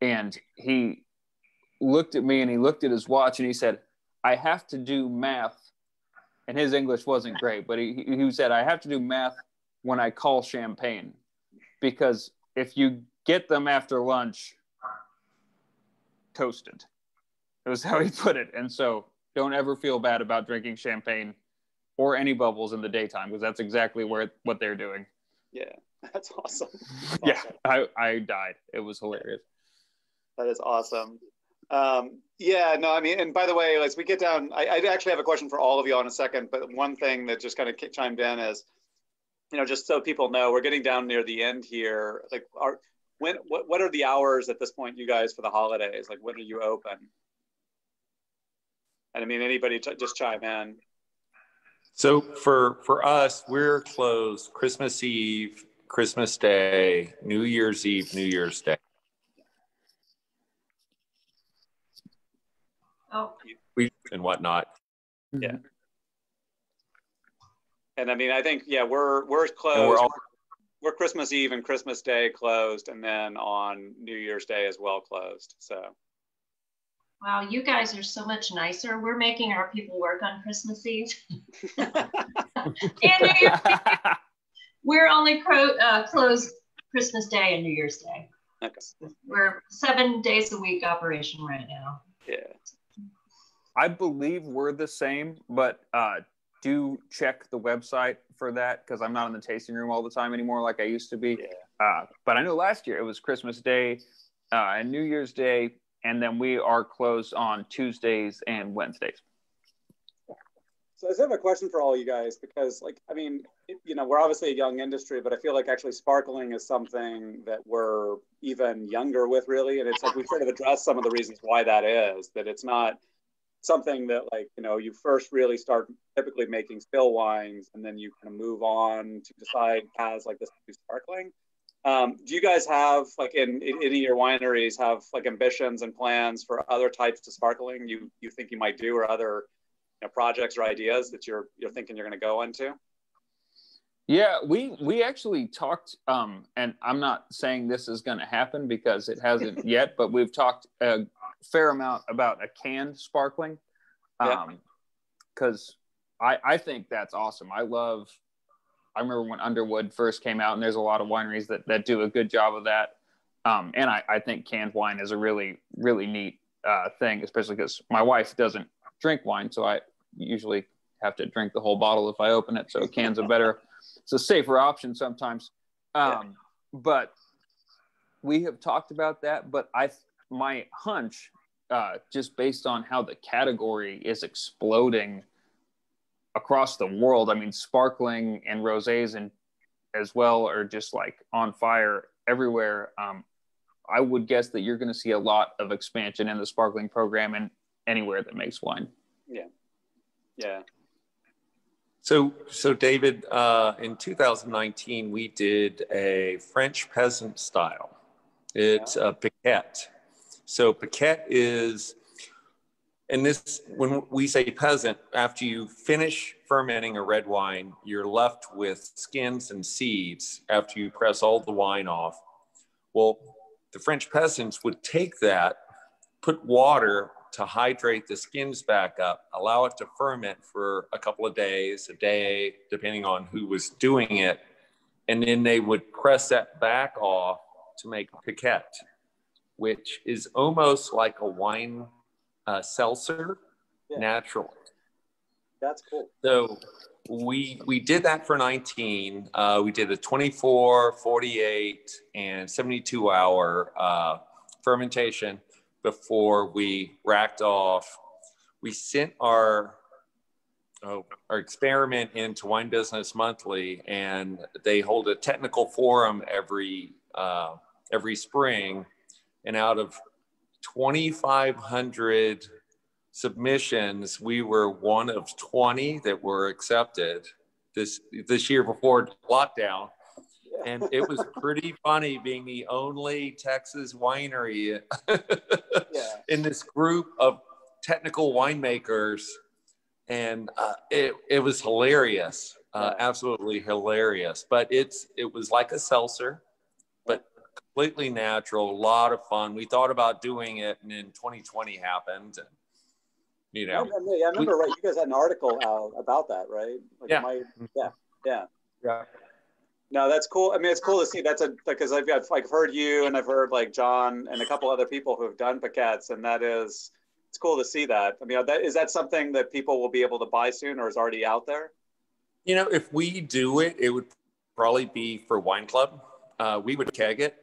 And he looked at me and he looked at his watch and he said, "I have to do math." And his English wasn't great, but he said, "I have to do math when I call champagne, because if you get them after lunch, toasted." It was how he put it. And so don't ever feel bad about drinking champagne or any bubbles in the daytime, because that's exactly what they're doing. Yeah, that's awesome. I died. It was hilarious. That is awesome. And by the way, as we get down, I actually have a question for all of you in a second, but one thing that just kind of chimed in is, just so people know, we're getting down near the end here. What are the hours at this point, you guys, for the holidays? When are you open? And I mean, anybody just chime in. So for us, we're closed Christmas Eve, Christmas Day, New Year's Eve, New Year's Day. And whatnot. Yeah. And I mean, I think, we're closed. We're Christmas Eve and Christmas Day closed, and then on New Year's Day as well closed. So. Wow, you guys are so much nicer. We're making our people work on Christmas Eve. And New Year's Day. We're only closed Christmas Day and New Year's Day. Okay. We're 7 days a week operation right now. Yeah. I believe we're the same, but do check the website for that, because I'm not in the tasting room all the time anymore like I used to be. Yeah. But I know last year it was Christmas Day and New Year's Day, and then we are closed on Tuesdays and Wednesdays. So I just have a question for all you guys, because we're obviously a young industry, but I feel like actually sparkling is something that we're even younger with, really. And it's we sort of addressed some of the reasons why that is, that it's not something that you first really start typically making still wines, and then you kind of move on to decide paths like this to do sparkling. Do you guys have in any of your wineries have ambitions and plans for other types of sparkling you think you might do, or other projects or ideas that you're thinking you're going to go into? Yeah, we actually talked, and I'm not saying this is going to happen because it hasn't yet, but we've talked fair amount about a canned sparkling, because I think that's awesome. I remember when Underwood first came out, and there's a lot of wineries that do a good job of that. And I think canned wine is a really, really neat thing, especially because my wife doesn't drink wine, so I usually have to drink the whole bottle if I open it. So cans are it's a safer option sometimes. But we have talked about that, but my hunch, just based on how the category is exploding across the world, I mean, sparkling and rosés and as well are just like on fire everywhere. I would guess that you're going to see a lot of expansion in the sparkling program and anywhere that makes wine. Yeah. So David, in 2019, we did a French peasant style. It's a piquette. So piquette is, and this, when we say peasant, after you finish fermenting a red wine, you're left with skins and seeds after you press all the wine off. Well, the French peasants would take that, put water to hydrate the skins back up, allow it to ferment for a couple of days, a day, depending on who was doing it. And then they would press that back off to make piquette, which is almost like a wine seltzer, naturally. That's cool. So we did that for 19. We did a 24, 48, and 72 hour fermentation before we racked off. We sent our experiment into Wine Business Monthly, and they hold a technical forum every spring. And out of 2,500 submissions, we were one of 20 that were accepted this year before lockdown. And it was pretty funny being the only Texas winery in this group of technical winemakers. And it was hilarious, absolutely hilarious. But it was like a seltzer, but completely natural, a lot of fun. We thought about doing it, and then 2020 happened. And, you know, I remember, right? You guys had an article out about that, right? Like yeah. No, that's cool. I mean, it's cool to see. Because I've heard you, and I've heard like John and a couple other people who have done piquettes, and it's cool to see that. I mean, is that something that people will be able to buy soon, or is already out there? You know, if we do it, it would probably be for Wine Club. We would keg it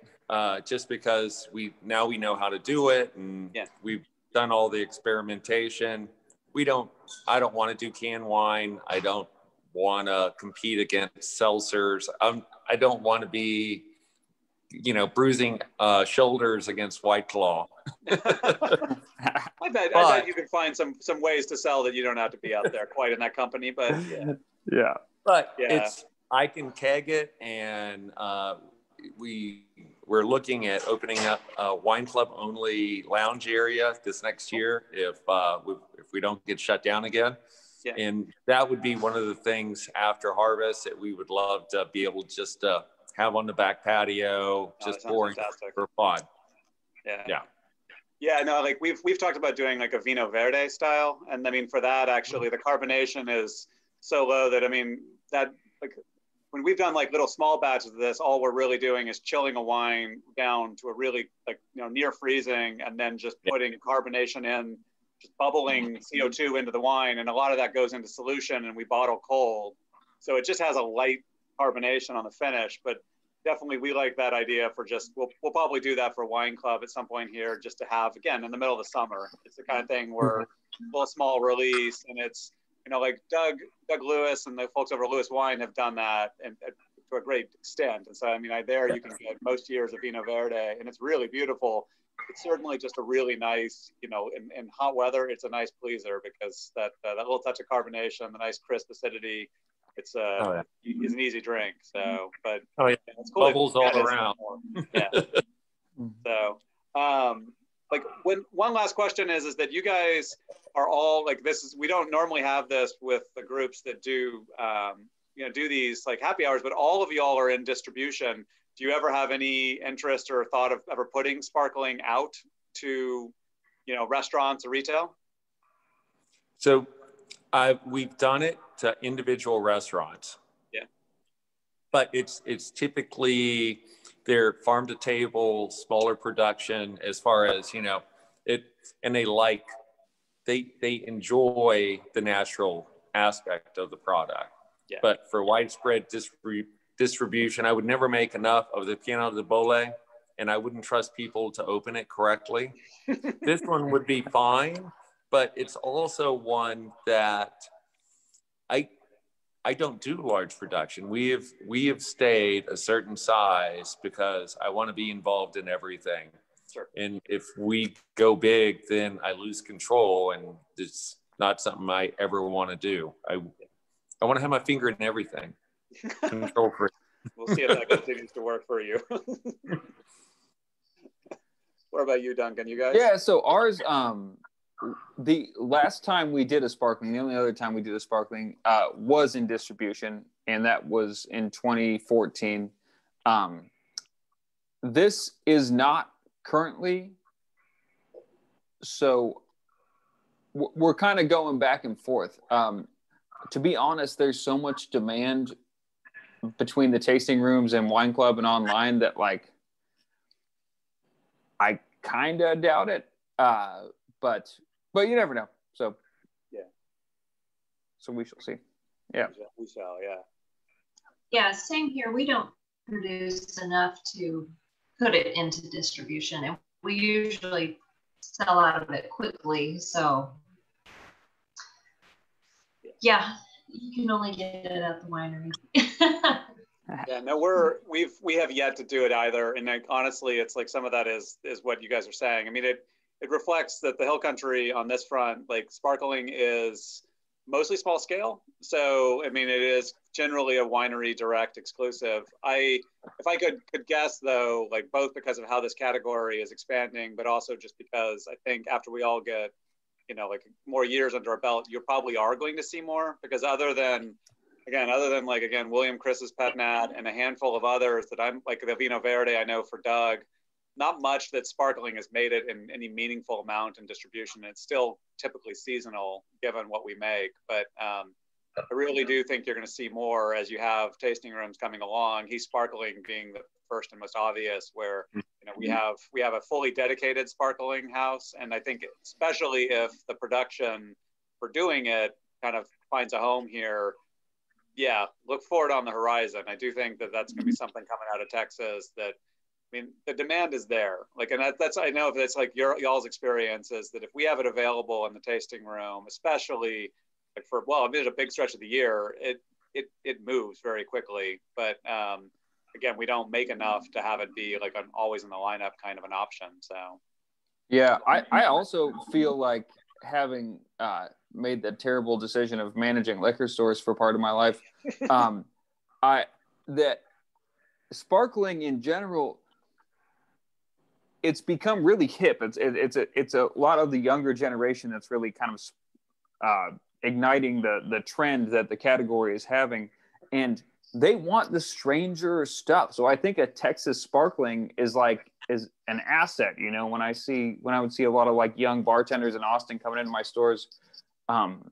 just because we know how to do it, and we've done all the experimentation. I don't want to do canned wine. I don't want to compete against seltzers. I don't want to be, bruising shoulders against White Claw. I bet you can find some ways to sell that you don't have to be out there quite in that company, but I can keg it, and we're looking at opening up a Wine Club only lounge area this next year if we don't get shut down again. Yeah. And that would be one of the things after harvest that we would love to be able just to have on the back patio, just pouring for fun. Yeah, no, like we've talked about doing like a Vino Verde style. And I mean, for that, actually, the carbonation is so low that, I mean, that like when we've done like little small batches of this, all we're really doing is chilling a wine down to a really near freezing, and then just putting carbonation in, just bubbling CO2 into the wine. And a lot of that goes into solution, and we bottle cold. So it just has a light carbonation on the finish, but definitely we like that idea for we'll probably do that for Wine Club at some point here, just to have, again, in the middle of the summer. It's the kind of thing where a little small release, and it's, like Doug Lewis and the folks over Lewis Wine have done that and to a great extent. And so, I mean, there you can get most years of Vino Verde, and it's really beautiful. It's certainly just a really nice, in hot weather, it's a nice pleaser, because that little touch of carbonation, the nice crisp acidity, it's an easy drink. So, but it's cool. Bubbles all around. So, one last question is that you guys are all like, we don't normally have this with the groups that do these like happy hours, but all of y'all are in distribution. Do you ever have any interest or thought of ever putting sparkling out to restaurants or retail? So we've done it to individual restaurants. Yeah. But it's typically their farm to table, smaller production as far as, it, and they enjoy the natural aspect of the product. Yeah. But for widespread distribution, I would never make enough of the Piano de Bole, and I wouldn't trust people to open it correctly. This one would be fine, but it's also one that I don't do large production. We have stayed a certain size because I want to be involved in everything. Sure. And if we go big, then I lose control, and it's not something I ever want to do. I want to have my finger in everything. Control freak. We'll see if that continues to work for you. What about you, Duncan? You guys? Yeah, so ours, the last time we did a sparkling, the only other time we did a sparkling was in distribution, and that was in 2014. This is not currently, so we're kind of going back and forth. To be honest, there's so much demand between the tasting rooms and wine club and online that I kind of doubt it. But you never know. So yeah. So we shall see. Yeah. We shall. Yeah. Yeah. Same here. We don't produce enough to put it into distribution, and we usually sell out of it quickly. So yeah, you can only get it at the winery. Yeah, no, we have yet to do it either, and honestly, it's like some of that is what you guys are saying. I mean, it reflects that the Hill Country on this front, like sparkling, is mostly small scale. So I mean, it is generally a winery direct exclusive. If I could guess though, like both because of how this category is expanding, but also just because I think after we all get like more years under our belt, you probably are going to see more, because other than William Chris's Pet Nat and a handful of others that I'm like the Vino Verde, I know for Doug, not much that sparkling has made it in any meaningful amount in distribution. It's still typically seasonal given what we make, but I really do think you're going to see more as you have tasting rooms coming along. He's Sparkling being the first and most obvious, where we have a fully dedicated sparkling house, and I think especially if the production for doing it kind of finds a home here, yeah, look forward on the horizon. I do think that that's going to be something coming out of Texas that, I mean, the demand is there. Like, and that's, I know if it's like y'all's experience is that if we have it available in the tasting room, especially like for, well, I mean, a big stretch of the year, it moves very quickly. But again, we don't make enough to have it be like an always in the lineup kind of an option. So, yeah, I also feel like having made the terrible decision of managing liquor stores for part of my life, that sparkling in general, it's become really hip. It's a lot of the younger generation that's really kind of igniting the trend that the category is having, and they want the stranger stuff. So I think a Texas sparkling is an asset. When I would see a lot of like young bartenders in Austin coming into my stores,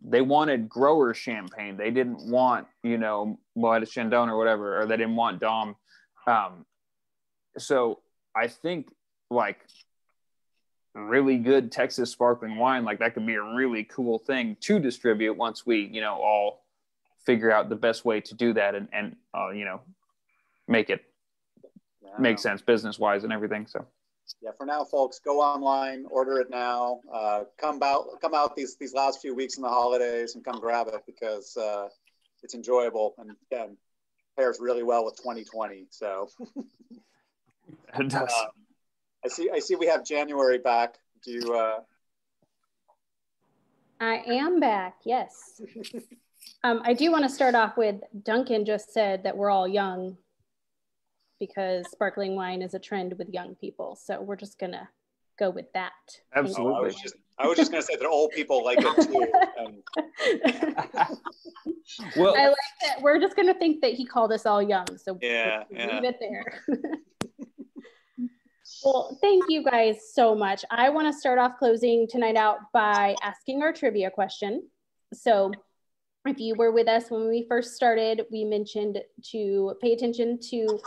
they wanted grower champagne. They didn't want Moet Chandon or whatever, or they didn't want Dom. So I think like really good Texas sparkling wine, like that could be a really cool thing to distribute once we all figure out the best way to do that and make it make sense business wise and everything. So yeah, for now, folks, go online, order it now. Come out these last few weeks in the holidays and come grab it, because it's enjoyable, and again, pairs really well with 2020. So it does. I see we have January back. Do you I am back, yes. I do want to start off with, Duncan just said that we're all young because sparkling wine is a trend with young people. So we're just going to go with that. Absolutely. I was just going to say that old people like it too. Well, I like that. We're just going to think that he called us all young. So yeah, leave it there. Well, thank you guys so much. I want to start off closing tonight out by asking our trivia question. So if you were with us when we first started, we mentioned to pay attention to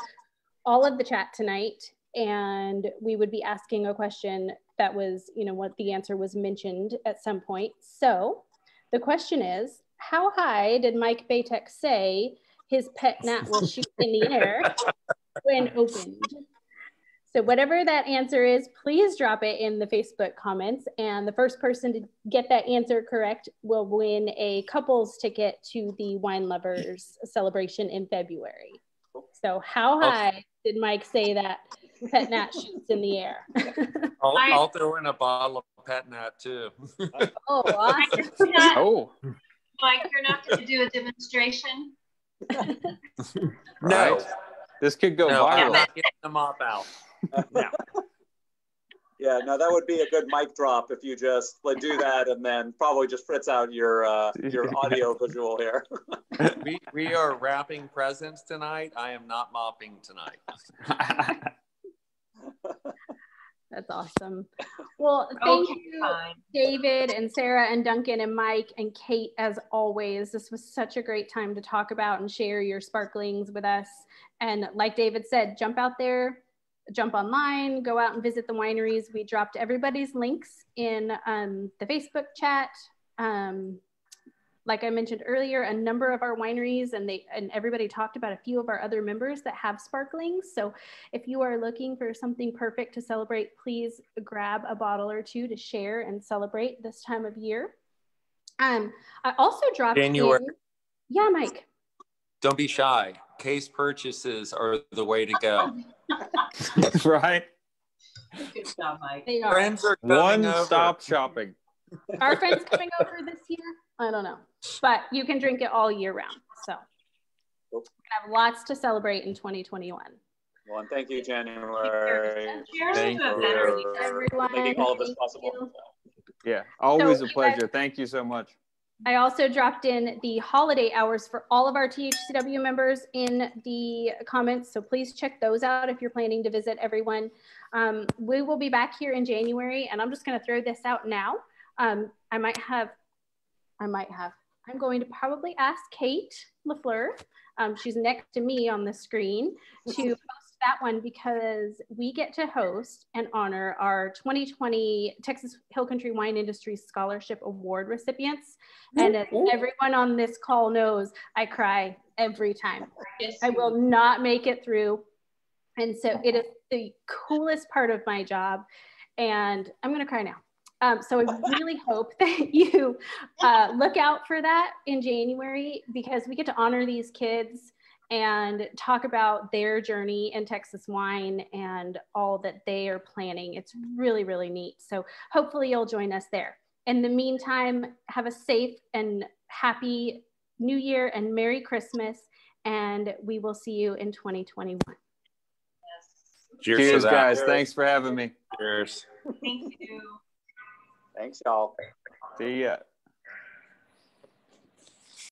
all of the chat tonight, and we would be asking a question that was, you know, what the answer was mentioned at some point. So the question is, how high did Mike Batek say his pet gnat will shoot in the air when opened? So whatever that answer is, please drop it in the Facebook comments, and the first person to get that answer correct will win a couple's ticket to the Wine Lovers celebration in February. So how high did Mike say that pet gnat shoots in the air? I'll throw in a bottle of pet nat too. Oh, awesome. Oh. Mike, you're not going to do a demonstration? No. Right. This could go No, viral. I'm not getting the mop out. No. Yeah, no, that would be a good mic drop if you just do that and then probably just fritz out your audio visual here. we are wrapping presents tonight. I am not mopping tonight. That's awesome. Well, thank you, David and Sarah and Duncan and Mike and Kate, as always. This was such a great time to talk about and share your sparklings with us. And like David said, jump out there, jump online, go out and visit the wineries. We dropped everybody's links in the Facebook chat. Like I mentioned earlier, a number of our wineries and everybody talked about a few of our other members that have sparklings. So if you are looking for something perfect to celebrate, please grab a bottle or two to share and celebrate this time of year. I also dropped January. Yeah, Mike. Don't be shy. Case purchases are the way to go. Right? Good job, Mike. They are. Friends are coming One-stop over. shopping. Are friends coming over this year? I don't know. But you can drink it all year round. So we're going to have lots to celebrate in 2021. Well, and thank you, January. Thank you. Everyone. Making all of this possible. Yeah, always So, a pleasure. Thank you so much. I also dropped in the holiday hours for all of our THCW members in the comments. So please check those out if you're planning to visit everyone. We will be back here in January, and I'm just going to throw this out now. I'm going to probably ask Kate LaFleur. She's next to me on the screen to host that one, because we get to host and honor our 2020 Texas Hill Country Wine Industry Scholarship Award recipients. And as everyone on this call knows, I cry every time. I will not make it through. And so it is the coolest part of my job. And I'm going to cry now. So I really hope that you look out for that in January, because we get to honor these kids and talk about their journey in Texas wine and all that they are planning. It's really, really neat. So hopefully you'll join us there. In the meantime, have a safe and happy New Year and Merry Christmas, and we will see you in 2021. Cheers, guys. Thanks for having me. Cheers. Thank you. Thanks, y'all. See ya.